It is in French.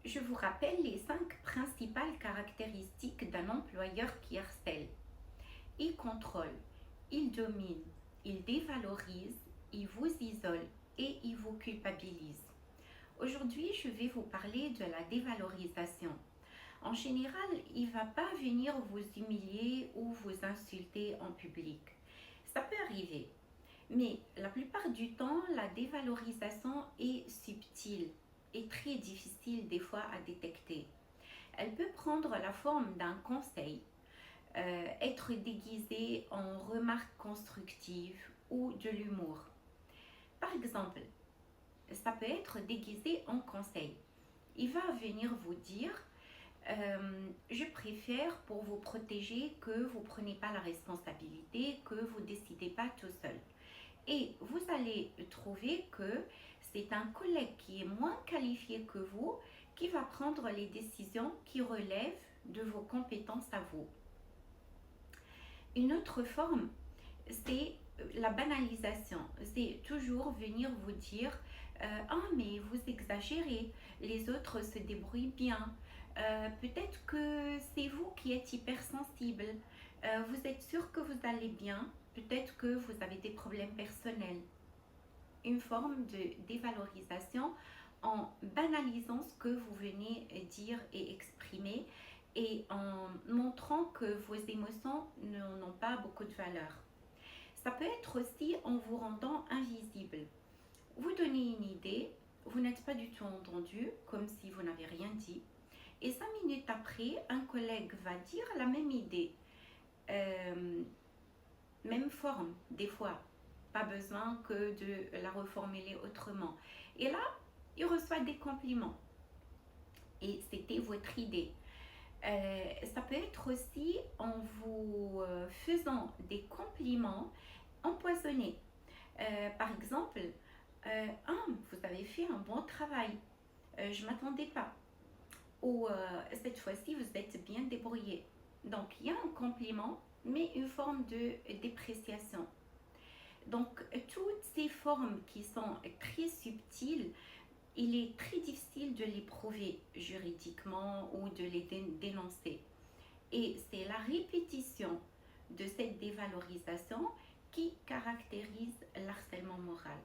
Je vous rappelle les 5 principales caractéristiques d'un employeur qui harcèle. Il contrôle, il domine, il dévalorise, il vous isole et il vous culpabilise. Aujourd'hui, je vais vous parler de la dévalorisation. En général, il ne va pas venir vous humilier ou vous insulter en public. Ça peut arriver, mais la plupart du temps, la dévalorisation est subtile et très difficile des fois à détecter. Elle peut prendre la forme d'un conseil, être déguisée en remarques constructives ou de l'humour. Par exemple, ça peut être déguisé en conseil. Il va venir vous dire je préfère pour vous protéger que vous ne prenez pas la responsabilité, que vous ne décidez pas tout seul. Et vous allez trouver que c'est un collègue qui est moins qualifié que vous qui va prendre les décisions qui relèvent de vos compétences à vous. Une autre forme, c'est la banalisation. C'est toujours venir vous dire ah mais vous exagérez, les autres se débrouillent bien. Peut-être que c'est vous qui êtes hypersensible. Vous êtes sûr que vous allez bien. Peut-être que vous avez des problèmes personnels. Une forme de dévalorisation en banalisant ce que vous venez dire et exprimer et en montrant que vos émotions n'ont pas beaucoup de valeur. Ça peut être aussi en vous rendant invisible. Vous donnez une idée, vous n'êtes pas du tout entendu, comme si vous n'avez rien dit. Et 5 minutes après, un collègue va dire la même idée. Même forme, des fois. Pas besoin que de la reformuler autrement. Et là, il reçoit des compliments. Et c'était votre idée. Ça peut être aussi en vous faisant des compliments empoisonnés. Par exemple, ah, vous avez fait un bon travail, je ne m'attendais pas. Ou cette fois-ci, vous êtes bien débrouillé. Donc, il y a un compliment, mais une forme de dépréciation. Donc, toutes ces formes qui sont très subtiles, il est très difficile de les prouver juridiquement ou de les dénoncer. Et c'est la répétition de cette dévalorisation qui caractérise l'harcèlement moral.